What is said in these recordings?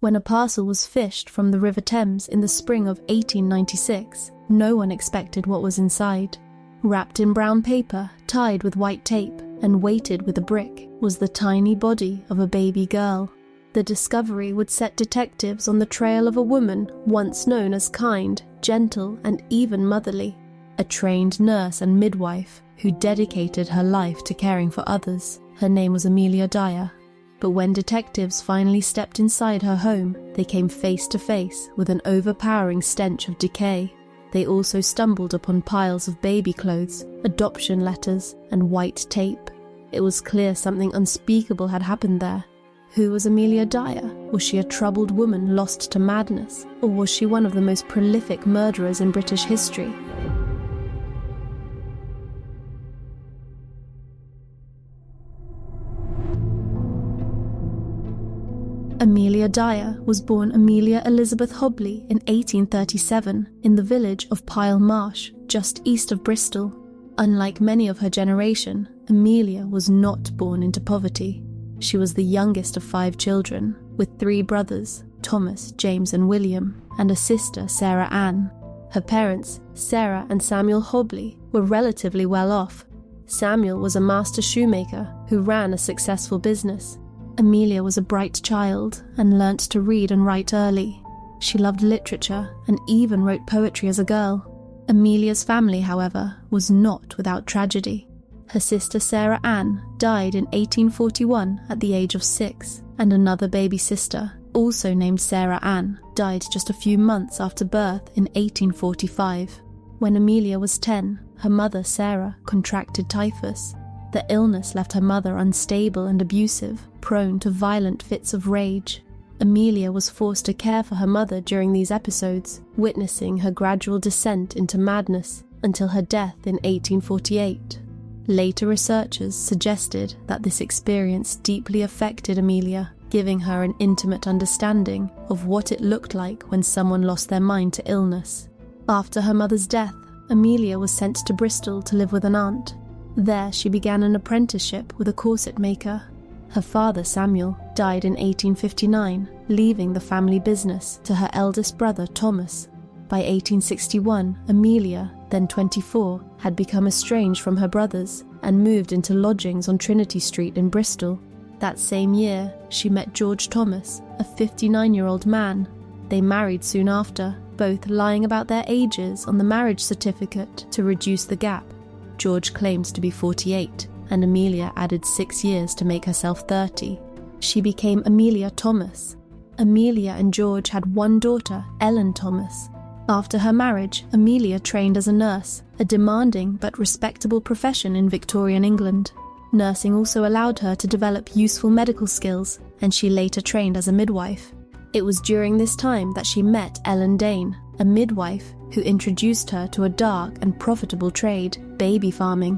When a parcel was fished from the River Thames in the spring of 1896, no one expected what was inside. Wrapped in brown paper, tied with white tape, and weighted with a brick, was the tiny body of a baby girl. The discovery would set detectives on the trail of a woman once known as kind, gentle, and even motherly, a trained nurse and midwife who dedicated her life to caring for others. Her name was Amelia Dyer. But when detectives finally stepped inside her home, they came face to face with an overpowering stench of decay. They also stumbled upon piles of baby clothes, adoption letters, and white tape. It was clear something unspeakable had happened there. Who was Amelia Dyer? Was she a troubled woman lost to madness? Or was she one of the most prolific murderers in British history? Amelia Dyer was born Amelia Elizabeth Hobley in 1837 in the village of Pile Marsh, just east of Bristol. Unlike many of her generation, Amelia was not born into poverty. She was the youngest of 5 children, with 3 brothers, Thomas, James and William, and a sister, Sarah Ann. Her parents, Sarah and Samuel Hobley, were relatively well off. Samuel was a master shoemaker who ran a successful business. Amelia was a bright child and learnt to read and write early. She loved literature and even wrote poetry as a girl. Amelia's family, however, was not without tragedy. Her sister Sarah Ann died in 1841 at the age of 6, and another baby sister, also named Sarah Ann, died just a few months after birth in 1845. When Amelia was 10, her mother Sarah contracted typhus. The illness left her mother unstable and abusive, prone to violent fits of rage. Amelia was forced to care for her mother during these episodes, witnessing her gradual descent into madness until her death in 1848. Later researchers suggested that this experience deeply affected Amelia, giving her an intimate understanding of what it looked like when someone lost their mind to illness. After her mother's death, Amelia was sent to Bristol to live with an aunt. There she began an apprenticeship with a corset maker. Her father, Samuel, died in 1859, leaving the family business to her eldest brother, Thomas. By 1861, Amelia, then 24, had become estranged from her brothers and moved into lodgings on Trinity Street in Bristol. That same year, she met George Thomas, a 59-year-old man. They married soon after, both lying about their ages on the marriage certificate to reduce the gap. George claimed to be 48, and Amelia added 6 years to make herself 30. She became Amelia Thomas. Amelia and George had one daughter, Ellen Thomas. After her marriage, Amelia trained as a nurse, a demanding but respectable profession in Victorian England. Nursing also allowed her to develop useful medical skills, and she later trained as a midwife. It was during this time that she met Ellen Dane, a midwife who introduced her to a dark and profitable trade, baby farming.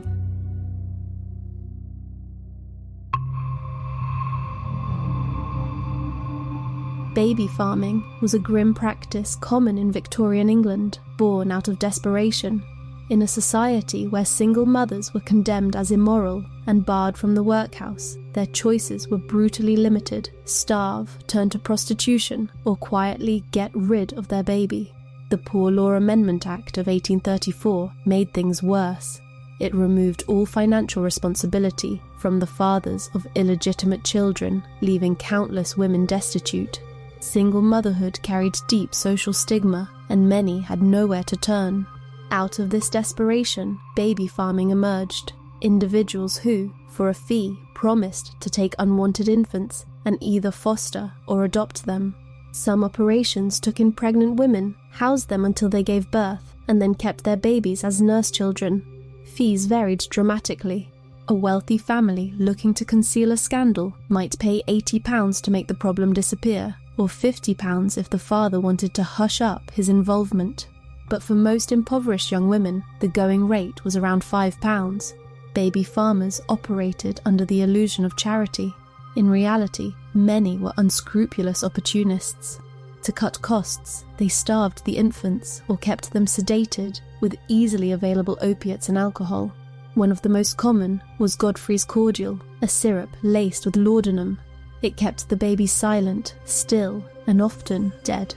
Baby farming was a grim practice common in Victorian England, born out of desperation. In a society where single mothers were condemned as immoral and barred from the workhouse, their choices were brutally limited: starve, turn to prostitution, or quietly get rid of their baby. The Poor Law Amendment Act of 1834 made things worse. It removed all financial responsibility from the fathers of illegitimate children, leaving countless women destitute. Single motherhood carried deep social stigma, and many had nowhere to turn. Out of this desperation, baby farming emerged. Individuals who, for a fee, promised to take unwanted infants and either foster or adopt them. Some operations took in pregnant women, housed them until they gave birth, and then kept their babies as nurse children. Fees varied dramatically. A wealthy family looking to conceal a scandal might pay £80 to make the problem disappear, or £50 if the father wanted to hush up his involvement. But for most impoverished young women, the going rate was around £5. Baby farmers operated under the illusion of charity. In reality, many were unscrupulous opportunists. To cut costs, they starved the infants or kept them sedated with easily available opiates and alcohol. One of the most common was Godfrey's cordial, a syrup laced with laudanum. It kept the baby silent, still, and often dead.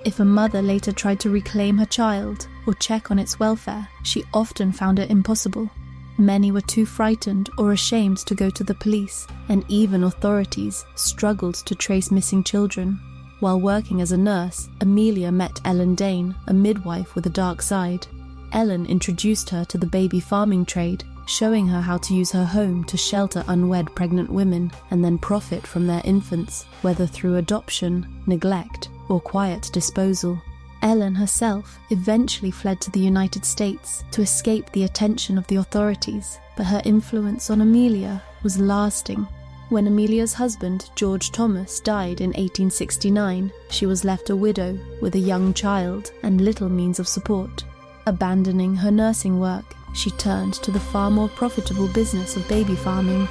If a mother later tried to reclaim her child or check on its welfare, she often found it impossible. Many were too frightened or ashamed to go to the police, and even authorities struggled to trace missing children. While working as a nurse, Amelia met Ellen Dane, a midwife with a dark side. Ellen introduced her to the baby farming trade, showing her how to use her home to shelter unwed pregnant women and then profit from their infants, whether through adoption, neglect, or quiet disposal. Ellen herself eventually fled to the United States to escape the attention of the authorities, but her influence on Amelia was lasting. When Amelia's husband, George Thomas, died in 1869, she was left a widow with a young child and little means of support. Abandoning her nursing work, she turned to the far more profitable business of baby farming.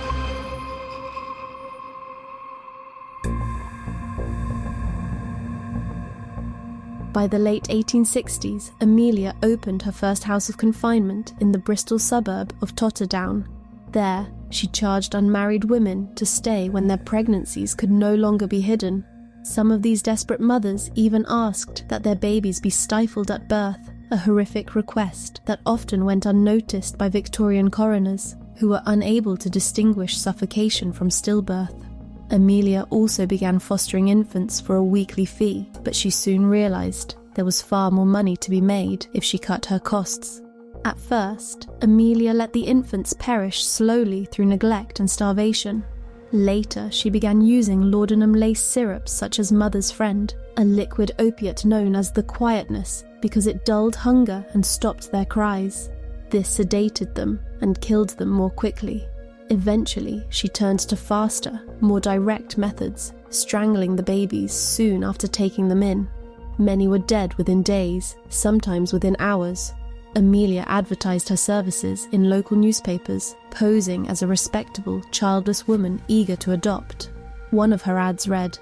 By the late 1860s, Amelia opened her first house of confinement in the Bristol suburb of Totterdown. There, she charged unmarried women to stay when their pregnancies could no longer be hidden. Some of these desperate mothers even asked that their babies be stifled at birth, a horrific request that often went unnoticed by Victorian coroners, who were unable to distinguish suffocation from stillbirth. Amelia also began fostering infants for a weekly fee, but she soon realized there was far more money to be made if she cut her costs. At first, Amelia let the infants perish slowly through neglect and starvation. Later, she began using laudanum lace syrups such as Mother's Friend, a liquid opiate known as the quietness because it dulled hunger and stopped their cries. This sedated them and killed them more quickly. Eventually, she turned to faster, more direct methods, strangling the babies soon after taking them in. Many were dead within days, sometimes within hours. Amelia advertised her services in local newspapers, posing as a respectable, childless woman eager to adopt. One of her ads read,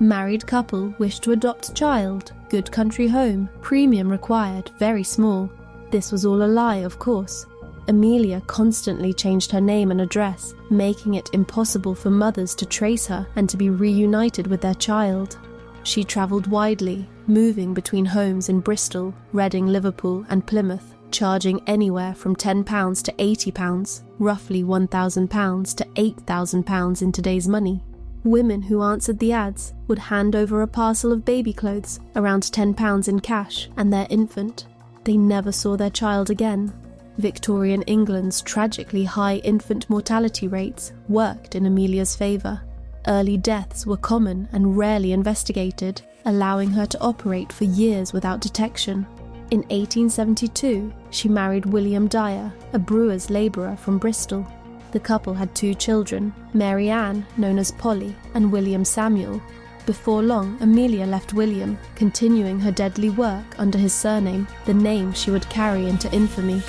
"Married couple wish to adopt child, good country home, premium required, very small." This was all a lie, of course. Amelia constantly changed her name and address, making it impossible for mothers to trace her and to be reunited with their child. She travelled widely, moving between homes in Bristol, Reading, Liverpool and Plymouth, charging anywhere from £10 to £80, roughly £1,000 to £8,000 in today's money. Women who answered the ads would hand over a parcel of baby clothes, around £10 in cash, and their infant. They never saw their child again. Victorian England's tragically high infant mortality rates worked in Amelia's favour. Early deaths were common and rarely investigated, allowing her to operate for years without detection. In 1872, she married William Dyer, a brewer's labourer from Bristol. The couple had 2 children, Mary Ann, known as Polly, and William Samuel. Before long, Amelia left William, continuing her deadly work under his surname, the name she would carry into infamy.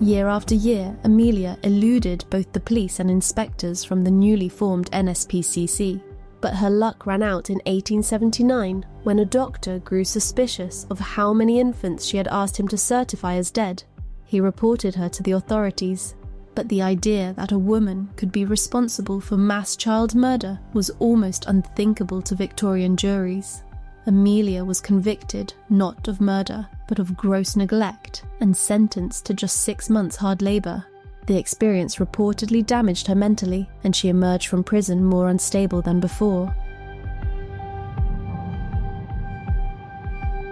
Year after year, Amelia eluded both the police and inspectors from the newly formed NSPCC. But her luck ran out in 1879 when a doctor grew suspicious of how many infants she had asked him to certify as dead. He reported her to the authorities. But the idea that a woman could be responsible for mass child murder was almost unthinkable to Victorian juries. Amelia was convicted not of murder, but of gross neglect, and sentenced to just 6 months hard labour. The experience reportedly damaged her mentally, and she emerged from prison more unstable than before.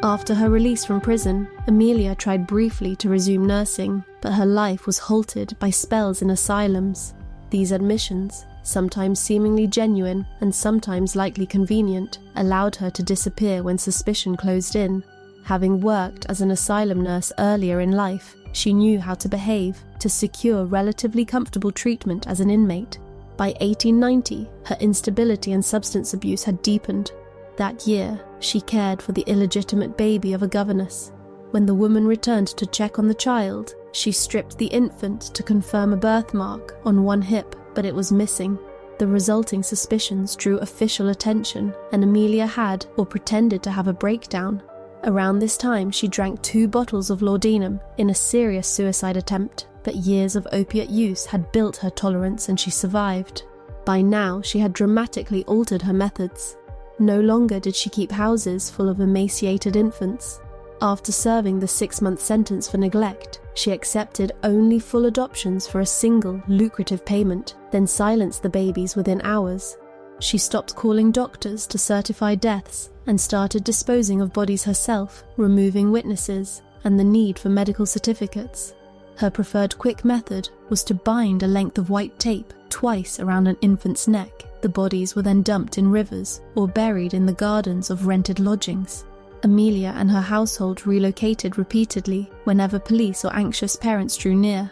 After her release from prison, Amelia tried briefly to resume nursing, but her life was halted by spells in asylums. These admissions, sometimes seemingly genuine and sometimes likely convenient, allowed her to disappear when suspicion closed in. Having worked as an asylum nurse earlier in life, she knew how to behave to secure relatively comfortable treatment as an inmate. By 1890, her instability and substance abuse had deepened. That year, she cared for the illegitimate baby of a governess. When the woman returned to check on the child, she stripped the infant to confirm a birthmark on one hip, but it was missing. The resulting suspicions drew official attention, and Amelia had, or pretended to have, a breakdown. Around this time, she drank 2 bottles of laudanum in a serious suicide attempt, but years of opiate use had built her tolerance and she survived. By now, she had dramatically altered her methods. No longer did she keep houses full of emaciated infants. After serving the 6-month sentence for neglect, she accepted only full adoptions for a single, lucrative payment, then silenced the babies within hours. She stopped calling doctors to certify deaths and started disposing of bodies herself, removing witnesses, and the need for medical certificates. Her preferred quick method was to bind a length of white tape twice around an infant's neck. The bodies were then dumped in rivers or buried in the gardens of rented lodgings. Amelia and her household relocated repeatedly whenever police or anxious parents drew near.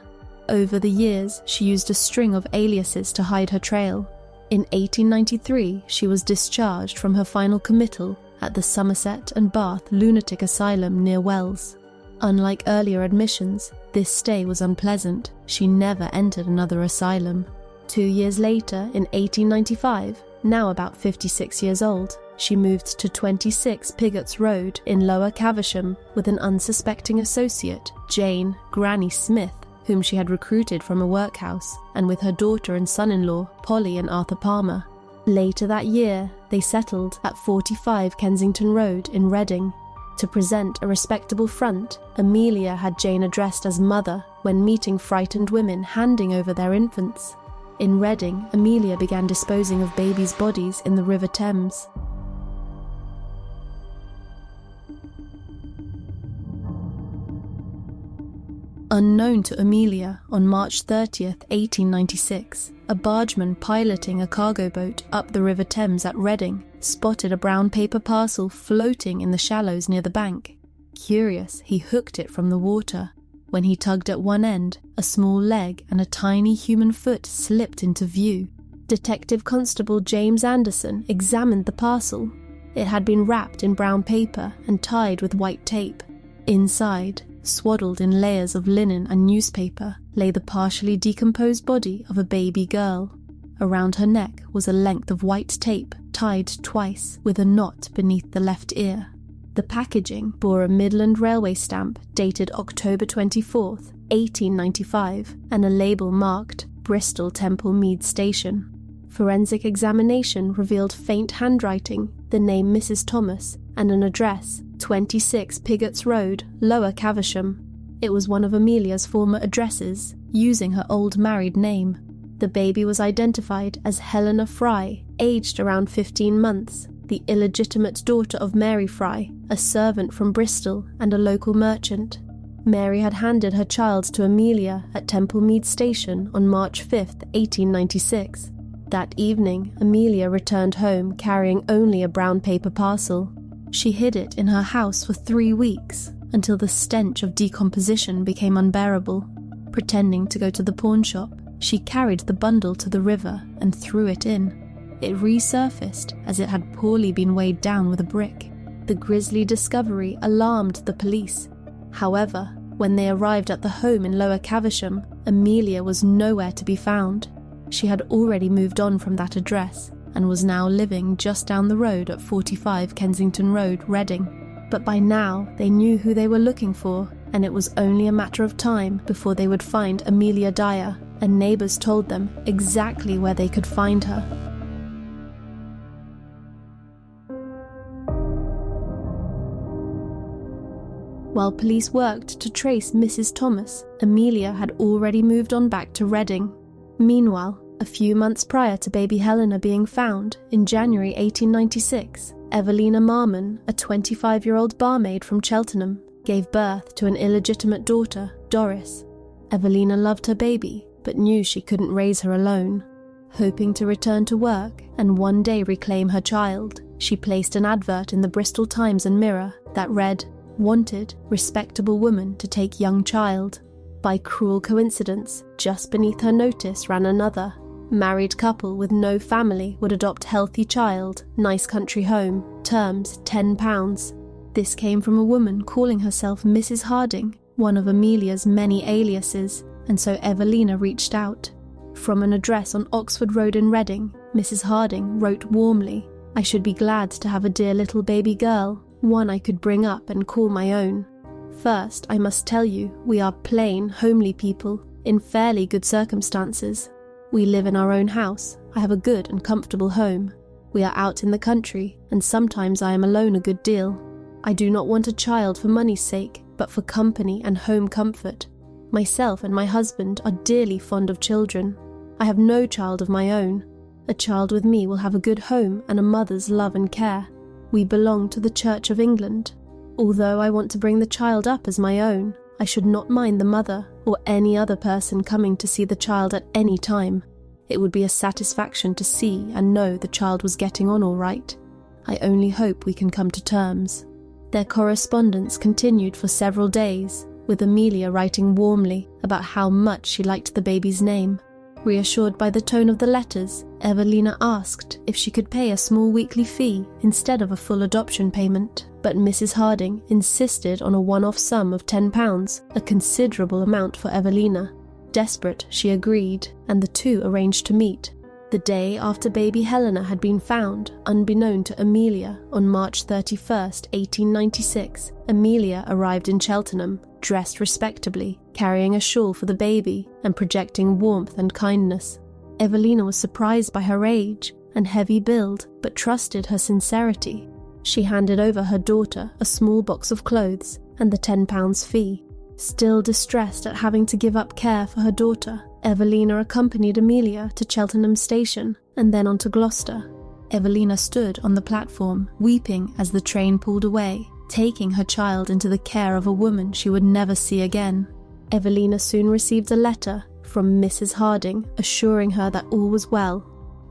Over the years, she used a string of aliases to hide her trail. In 1893, she was discharged from her final committal at the Somerset and Bath Lunatic Asylum near Wells. Unlike earlier admissions, this stay was unpleasant. She never entered another asylum. 2 years later, in 1895, now about 56 years old, she moved to 26 Pigott's Road in Lower Caversham with an unsuspecting associate, Jane Granny Smith, whom she had recruited from a workhouse, and with her daughter and son-in-law, Polly and Arthur Palmer. Later that year, they settled at 45 Kensington Road in Reading. To present a respectable front, Amelia had Jane addressed as Mother when meeting frightened women handing over their infants. In Reading, Amelia began disposing of babies' bodies in the River Thames. Unknown to Amelia, on March 30th, 1896, a bargeman piloting a cargo boat up the River Thames at Reading spotted a brown paper parcel floating in the shallows near the bank. Curious, he hooked it from the water. When he tugged at one end, a small leg and a tiny human foot slipped into view. Detective Constable James Anderson examined the parcel. It had been wrapped in brown paper and tied with white tape. Inside, swaddled in layers of linen and newspaper, lay the partially decomposed body of a baby girl. Around her neck was a length of white tape tied twice with a knot beneath the left ear. The packaging bore a Midland Railway stamp dated October 24th, 1895, and a label marked Bristol Temple Mead Station. Forensic examination revealed faint handwriting, the name Mrs. Thomas, and an address, 26 Pigott's Road, Lower Caversham. It was one of Amelia's former addresses, using her old married name. The baby was identified as Helena Fry, aged around 15 months, the illegitimate daughter of Mary Fry, a servant from Bristol and a local merchant. Mary had handed her child to Amelia at Temple Mead Station on March 5, 1896. That evening, Amelia returned home carrying only a brown paper parcel. She hid it in her house for 3 weeks, until the stench of decomposition became unbearable. Pretending to go to the pawn shop, she carried the bundle to the river and threw it in. It resurfaced as it had poorly been weighed down with a brick. The grisly discovery alarmed the police. However, when they arrived at the home in Lower Caversham, Amelia was nowhere to be found. She had already moved on from that address and was now living just down the road at 45 Kensington Road, Reading. But by now, they knew who they were looking for, and it was only a matter of time before they would find Amelia Dyer, and neighbours told them exactly where they could find her. While police worked to trace Mrs. Thomas, Amelia had already moved on back to Reading. Meanwhile, a few months prior to baby Helena being found, in January 1896, Evelina Marmon, a 25-year-old barmaid from Cheltenham, gave birth to an illegitimate daughter, Doris. Evelina loved her baby, but knew she couldn't raise her alone. Hoping to return to work and one day reclaim her child, she placed an advert in the Bristol Times and Mirror that read, "Wanted, respectable woman to take young child." By cruel coincidence, just beneath her notice ran another. Married couple with no family would adopt healthy child, nice country home, terms £10. This came from a woman calling herself Mrs. Harding, one of Amelia's many aliases, and so Evelina reached out. From an address on Oxford Road in Reading, Mrs. Harding wrote warmly, "I should be glad to have a dear little baby girl, one I could bring up and call my own. First, I must tell you, we are plain, homely people. in fairly good circumstances. We live in our own house. I have a good and comfortable home. We are out in the country, and sometimes I am alone a good deal. I do not want a child for money's sake, but for company and home comfort. Myself and my husband are dearly fond of children. I have no child of my own. A child with me will have a good home and a mother's love and care. We belong to the Church of England. Although I want to bring the child up as my own, I should not mind the mother or any other person coming to see the child at any time. It would be a satisfaction to see and know the child was getting on all right. I only hope we can come to terms. Their correspondence continued for several days, with Amelia writing warmly about how much she liked the baby's name. Reassured by the tone of the letters, Evelina asked if she could pay a small weekly fee instead of a full adoption payment, but Mrs. Harding insisted on a one-off sum of £10, a considerable amount for Evelina. Desperate, she agreed, and the two arranged to meet. The day after baby Helena had been found, unbeknown to Amelia, on March 31st, 1896, Amelia arrived in Cheltenham, dressed respectably, carrying a shawl for the baby and projecting warmth and kindness. Evelina was surprised by her age and heavy build, but trusted her sincerity. She handed over her daughter a small box of clothes and the £10 fee. Still distressed at having to give up care for her daughter, Evelina accompanied Amelia to Cheltenham station and then on to Gloucester. Evelina stood on the platform, weeping as the train pulled away, taking her child into the care of a woman she would never see again. Evelina soon received a letter from Mrs. Harding assuring her that all was well.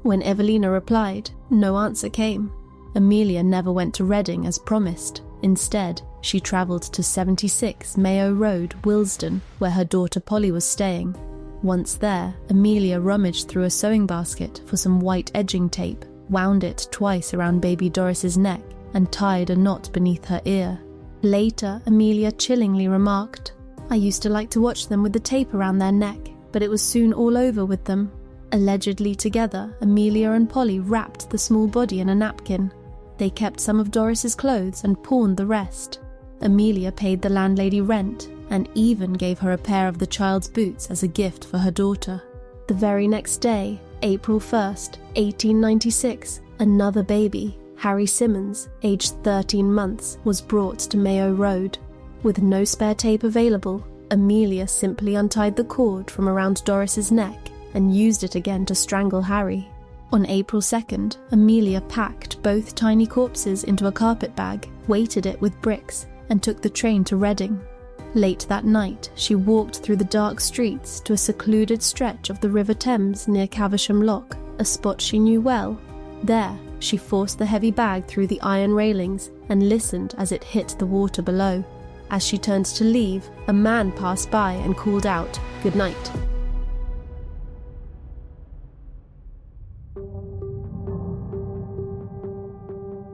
When Evelina replied, no answer came. Amelia never went to Reading as promised. Instead, she travelled to 76 Mayo Road, Willesden, where her daughter Polly was staying. Once there, Amelia rummaged through a sewing basket for some white edging tape, wound it twice around baby Doris's neck, and tied a knot beneath her ear. Later, Amelia chillingly remarked, I used to like to watch them with the tape around their neck, but it was soon all over with them. Allegedly together, Amelia and Polly wrapped the small body in a napkin. They kept some of Doris's clothes and pawned the rest. Amelia paid the landlady rent and even gave her a pair of the child's boots as a gift for her daughter. The very next day, April 1st, 1896, another baby, Harry Simmons, aged 13 months, was brought to Mayo Road. With no spare tape available, Amelia simply untied the cord from around Doris's neck and used it again to strangle Harry. On April 2nd, Amelia packed both tiny corpses into a carpet bag, weighted it with bricks, and took the train to Reading. Late that night, she walked through the dark streets to a secluded stretch of the River Thames near Caversham Lock, a spot she knew well. There, she forced the heavy bag through the iron railings and listened as it hit the water below. As she turned to leave, a man passed by and called out, "Good night."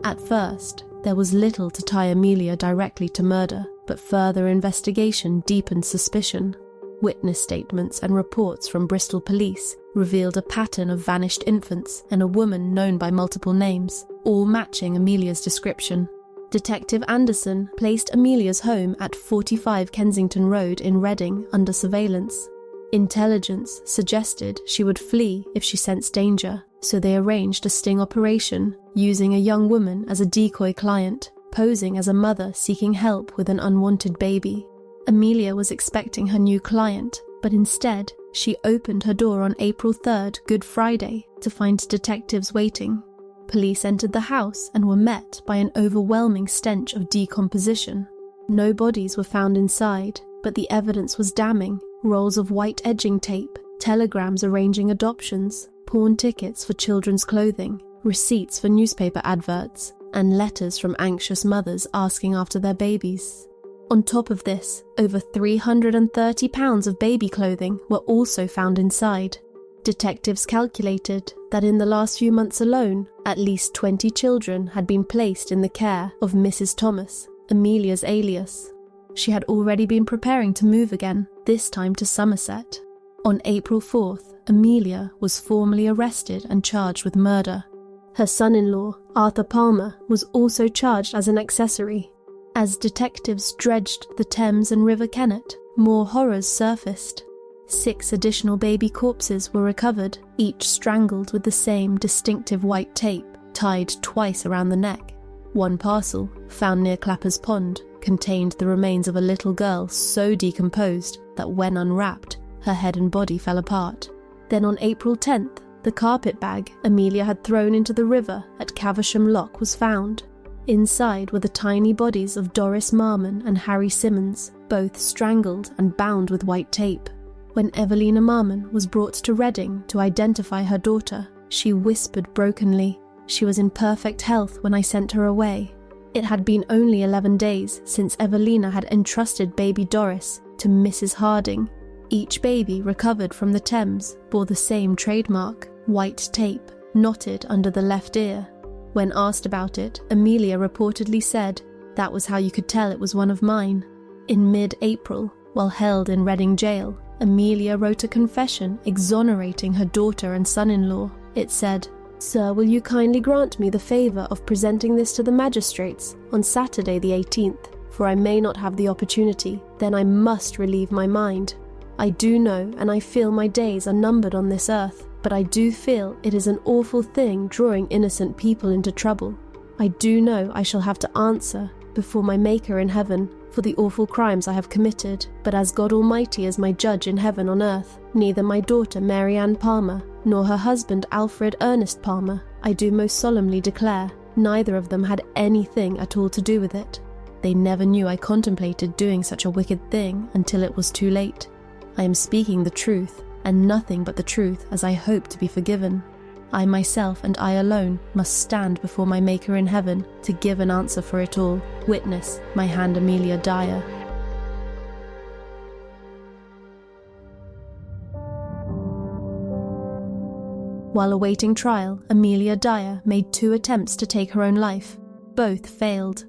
At first, there was little to tie Amelia directly to murder, but further investigation deepened suspicion. Witness statements and reports from Bristol police revealed a pattern of vanished infants and a woman known by multiple names, all matching Amelia's description. Detective Anderson placed Amelia's home at 45 Kensington Road in Reading under surveillance. Intelligence suggested she would flee if she sensed danger, so they arranged a sting operation, using a young woman as a decoy client, posing as a mother seeking help with an unwanted baby. Amelia was expecting her new client, but instead, she opened her door on April 3rd, Good Friday, to find detectives waiting. Police entered the house and were met by an overwhelming stench of decomposition. No bodies were found inside, but the evidence was damning. Rolls of white edging tape, telegrams arranging adoptions, pawn tickets for children's clothing, receipts for newspaper adverts, and letters from anxious mothers asking after their babies. On top of this, over £330 of baby clothing were also found inside. Detectives calculated that in the last few months alone, at least 20 children had been placed in the care of Mrs. Thomas, Amelia's alias. She had already been preparing to move again, this time to Somerset. On April 4th, Amelia was formally arrested and charged with murder. Her son-in-law, Arthur Palmer, was also charged as an accessory. As detectives dredged the Thames and River Kennet, more horrors surfaced. 6 additional baby corpses were recovered, each strangled with the same distinctive white tape, tied twice around the neck. One parcel, found near Clapper's Pond, contained the remains of a little girl so decomposed that when unwrapped, her head and body fell apart. Then on April 10th, the carpet bag Amelia had thrown into the river at Caversham Lock was found. Inside were the tiny bodies of Doris Marmon and Harry Simmons, both strangled and bound with white tape. When Evelina Marmon was brought to Reading to identify her daughter, she whispered brokenly, "She was in perfect health when I sent her away." It had been only 11 days since Evelina had entrusted baby Doris to Mrs. Harding. Each baby recovered from the Thames bore the same trademark, white tape, knotted under the left ear. When asked about it, Amelia reportedly said, "That was how you could tell it was one of mine." In mid-April, while held in Reading jail, Amelia wrote a confession exonerating her daughter and son-in-law. It said, "Sir, will you kindly grant me the favour of presenting this to the magistrates on Saturday the 18th, for I may not have the opportunity, then I must relieve my mind. I do know and I feel my days are numbered on this earth, but I do feel it is an awful thing drawing innocent people into trouble. I do know I shall have to answer before my Maker in heaven for the awful crimes I have committed, but as God Almighty is my judge in heaven on earth, neither my daughter Mary Ann Palmer, nor her husband Alfred Ernest Palmer, I do most solemnly declare, neither of them had anything at all to do with it. They never knew I contemplated doing such a wicked thing until it was too late. I am speaking the truth, and nothing but the truth, as I hope to be forgiven. I myself and I alone must stand before my Maker in heaven to give an answer for it all. Witness, my hand Amelia Dyer." While awaiting trial, Amelia Dyer made 2 attempts to take her own life. Both failed.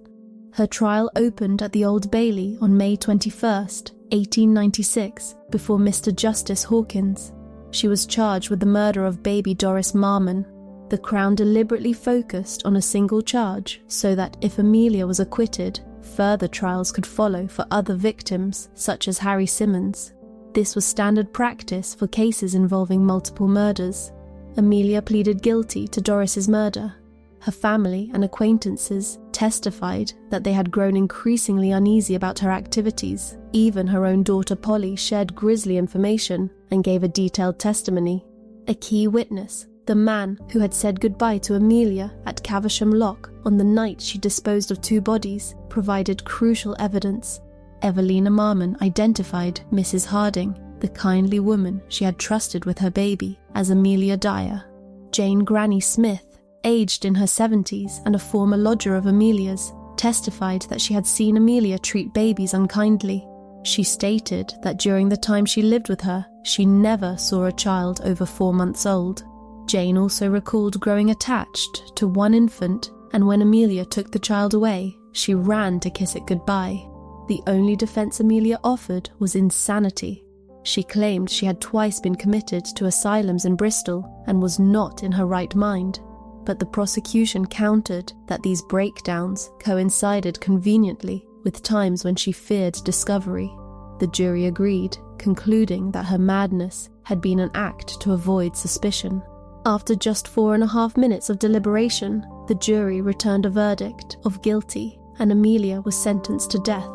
Her trial opened at the Old Bailey on May 21st, 1896, before Mr. Justice Hawkins. She was charged with the murder of baby Doris Marmon. The Crown deliberately focused on a single charge so that if Amelia was acquitted, further trials could follow for other victims, such as Harry Simmons. This was standard practice for cases involving multiple murders. Amelia pleaded guilty to Doris's murder. Her family and acquaintances testified that they had grown increasingly uneasy about her activities. Even her own daughter Polly shared grisly information and gave a detailed testimony. A key witness, the man who had said goodbye to Amelia at Caversham Lock on the night she disposed of 2 bodies, provided crucial evidence. Evelina Marmon identified Mrs. Harding, the kindly woman she had trusted with her baby, as Amelia Dyer. Jane Granny Smith, aged in her 70s and a former lodger of Amelia's, testified that she had seen Amelia treat babies unkindly. She stated that during the time she lived with her, she never saw a child over 4 months old. Jane also recalled growing attached to one infant, and when Amelia took the child away, she ran to kiss it goodbye. The only defense Amelia offered was insanity. She claimed she had twice been committed to asylums in Bristol and was not in her right mind. But the prosecution countered that these breakdowns coincided conveniently with times when she feared discovery. The jury agreed, concluding that her madness had been an act to avoid suspicion. After just 4.5 minutes of deliberation, the jury returned a verdict of guilty, and Amelia was sentenced to death.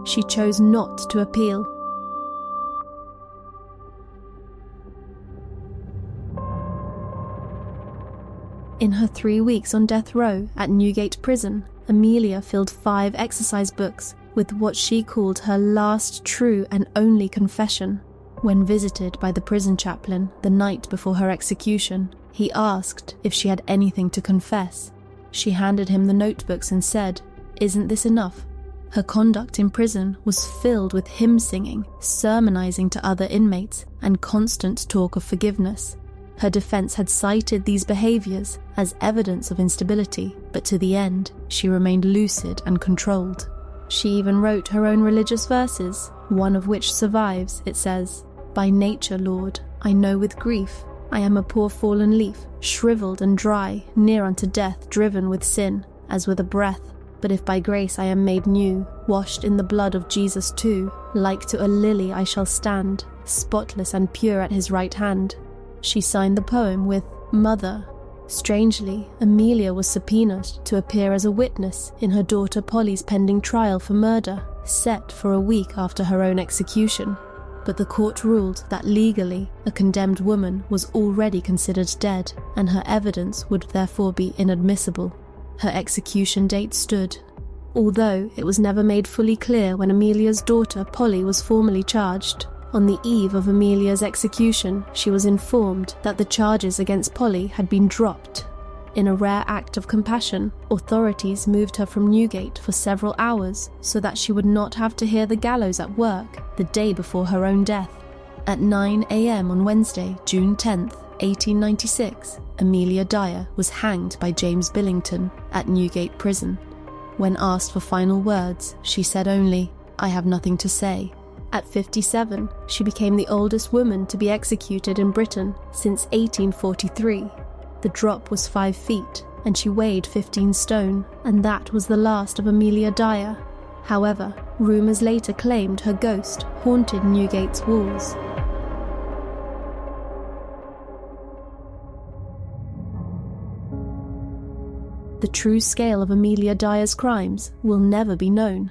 She chose not to appeal. In her 3 weeks on death row at Newgate Prison, Amelia filled 5 exercise books with what she called her last true and only confession. When visited by the prison chaplain the night before her execution, he asked if she had anything to confess. She handed him the notebooks and said, "Isn't this enough?" Her conduct in prison was filled with hymn singing, sermonizing to other inmates, and constant talk of forgiveness. Her defense had cited these behaviors as evidence of instability, but to the end, she remained lucid and controlled. She even wrote her own religious verses, one of which survives. It says, "By nature, Lord, I know with grief, I am a poor fallen leaf, shriveled and dry, near unto death, driven with sin, as with a breath. But if by grace I am made new, washed in the blood of Jesus too, like to a lily I shall stand, spotless and pure at his right hand. She signed the poem with "Mother." Strangely, Amelia was subpoenaed to appear as a witness in her daughter Polly's pending trial for murder, set for a week after her own execution. But the court ruled that legally, a condemned woman was already considered dead, and her evidence would therefore be inadmissible. Her execution date stood. Although it was never made fully clear when Amelia's daughter Polly was formally charged, on the eve of Amelia's execution, she was informed that the charges against Polly had been dropped. In a rare act of compassion, authorities moved her from Newgate for several hours so that she would not have to hear the gallows at work the day before her own death. At 9 a.m. on Wednesday, June 10th, 1896, Amelia Dyer was hanged by James Billington at Newgate Prison. When asked for final words, she said only, "I have nothing to say." At 57, she became the oldest woman to be executed in Britain since 1843. The drop was 5 feet, and she weighed 15 stone, and that was the last of Amelia Dyer. However, rumours later claimed her ghost haunted Newgate's walls. The true scale of Amelia Dyer's crimes will never be known.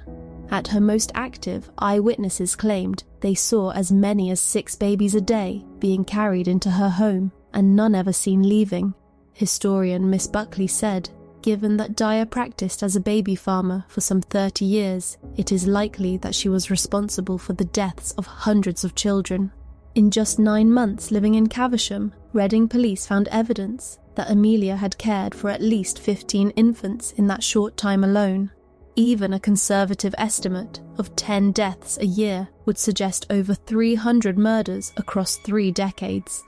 At her most active, eyewitnesses claimed they saw as many as 6 babies a day being carried into her home, and none ever seen leaving. Historian Miss Buckley said, given that Dyer practiced as a baby farmer for some 30 years, it is likely that she was responsible for the deaths of hundreds of children. In just 9 months living in Caversham, Reading police found evidence that Amelia had cared for at least 15 infants in that short time alone. Even a conservative estimate of 10 deaths a year would suggest over 300 murders across 3 decades.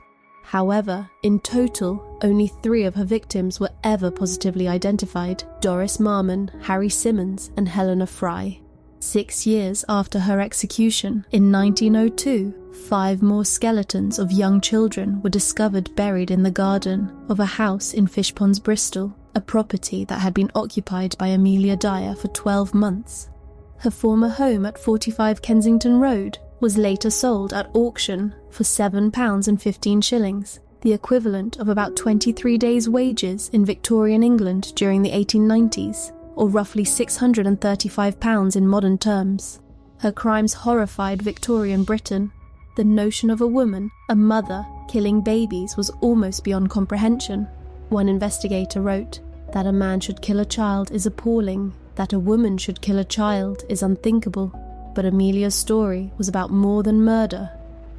However, in total, only 3 of her victims were ever positively identified: Doris Marmon, Harry Simmons, and Helena Fry. 6 years after her execution, in 1902, 5 more skeletons of young children were discovered buried in the garden of a house in Fishponds, Bristol, a property that had been occupied by Amelia Dyer for 12 months. Her former home at 45 Kensington Road was later sold at auction for £7.15, the equivalent of about 23 days' wages in Victorian England during the 1890s, or roughly £635 in modern terms. Her crimes horrified Victorian Britain. The notion of a woman, a mother, killing babies was almost beyond comprehension. One investigator wrote, "That a man should kill a child is appalling. That a woman should kill a child is unthinkable." But Amelia's story was about more than murder.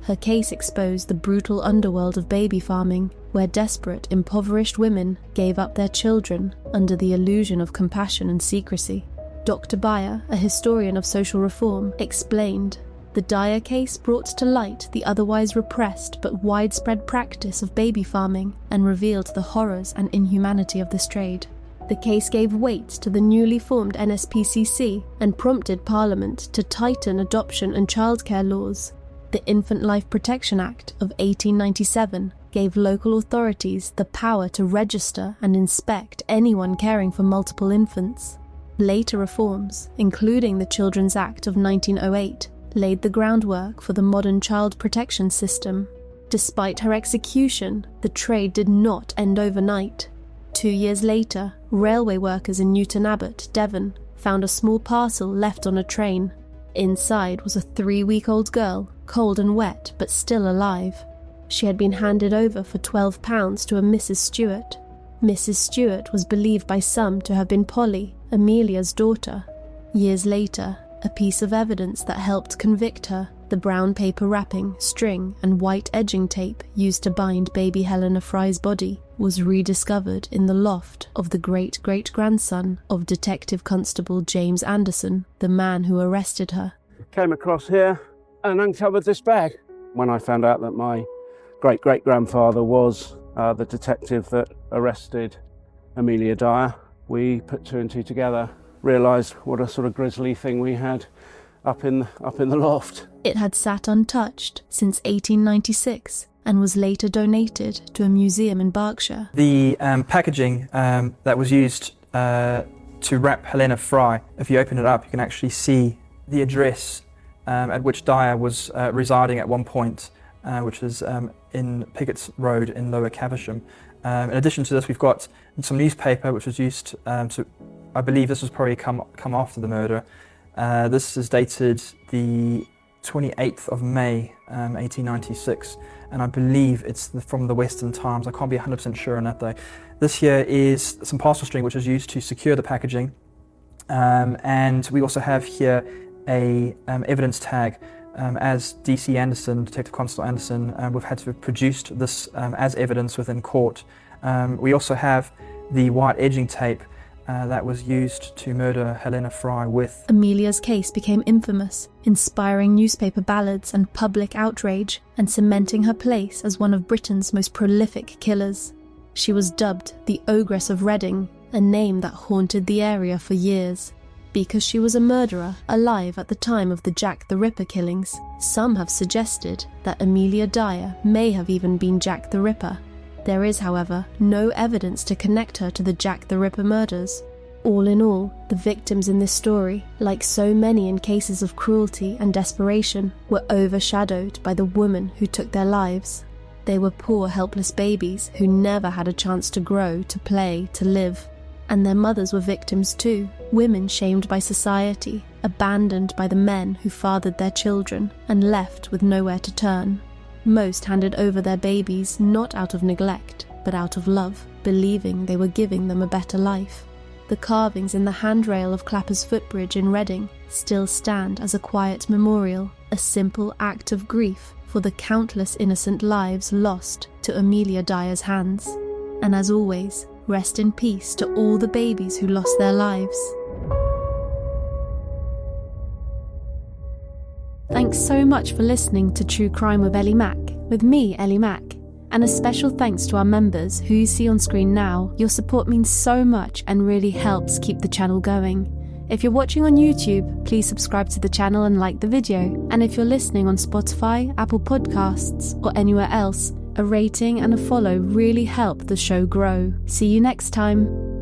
Her case exposed the brutal underworld of baby farming, where desperate, impoverished women gave up their children under the illusion of compassion and secrecy. Dr. Beyer, a historian of social reform, explained, "The Dyer case brought to light the otherwise repressed but widespread practice of baby farming and revealed the horrors and inhumanity of this trade. The case gave weight to the newly formed NSPCC and prompted Parliament to tighten adoption and childcare laws. The Infant Life Protection Act of 1897 gave local authorities the power to register and inspect anyone caring for multiple infants. Later reforms, including the Children's Act of 1908, laid the groundwork for the modern child protection system. Despite her execution, the trade did not end overnight. 2 years later, railway workers in Newton Abbot, Devon, found a small parcel left on a train. Inside was a 3-week-old girl, cold and wet but still alive. She had been handed over for £12 to a Mrs. Stewart. Mrs. Stewart was believed by some to have been Polly, Amelia's daughter. Years later, a piece of evidence that helped convict her, the brown paper wrapping, string, and white edging tape used to bind baby Helena Fry's body, was rediscovered in the loft of the great-great-grandson of Detective Constable James Anderson, the man who arrested her. Came across here and uncovered this bag. When I found out that my great-great-grandfather was the detective that arrested Amelia Dyer, we put 2 and 2 together, realised what a sort of grisly thing we had up in the loft. It had sat untouched since 1896 and was later donated to a museum in Berkshire. The packaging that was used to wrap Helena Fry, if you open it up, you can actually see the address at which Dyer was residing at one point, which is in Pickett's Road in Lower Caversham. In addition to this, we've got some newspaper which was used, so I believe this was probably come after the murder. This is dated the 28th of May, 1896, and I believe it's from the Western Times. I can't be 100% sure on that though. This here is some parcel string which was used to secure the packaging, and we also have here a evidence tag. As DC Anderson, Detective Constable Anderson, we've had to have produced this as evidence within court. We also have the white edging tape that was used to murder Helena Fry with. Amelia's case became infamous, inspiring newspaper ballads and public outrage, and cementing her place as one of Britain's most prolific killers. She was dubbed the Ogress of Reading, a name that haunted the area for years. Because she was a murderer alive at the time of the Jack the Ripper killings, some have suggested that Amelia Dyer may have even been Jack the Ripper. There is, however, no evidence to connect her to the Jack the Ripper murders. All in all, the victims in this story, like so many in cases of cruelty and desperation, were overshadowed by the woman who took their lives. They were poor, helpless babies who never had a chance to grow, to play, to live. And their mothers were victims too, women shamed by society, abandoned by the men who fathered their children, and left with nowhere to turn. Most handed over their babies not out of neglect, but out of love, believing they were giving them a better life. The carvings in the handrail of Clapper's Footbridge in Reading still stand as a quiet memorial, a simple act of grief for the countless innocent lives lost to Amelia Dyer's hands. And as always, rest in peace to all the babies who lost their lives. Thanks so much for listening to True Crime with Ellie Mack, with me, Ellie Mack. And a special thanks to our members who you see on screen now. Your support means so much and really helps keep the channel going. If you're watching on YouTube, please subscribe to the channel and like the video. And if you're listening on Spotify, Apple Podcasts, or anywhere else, a rating and a follow really help the show grow. See you next time.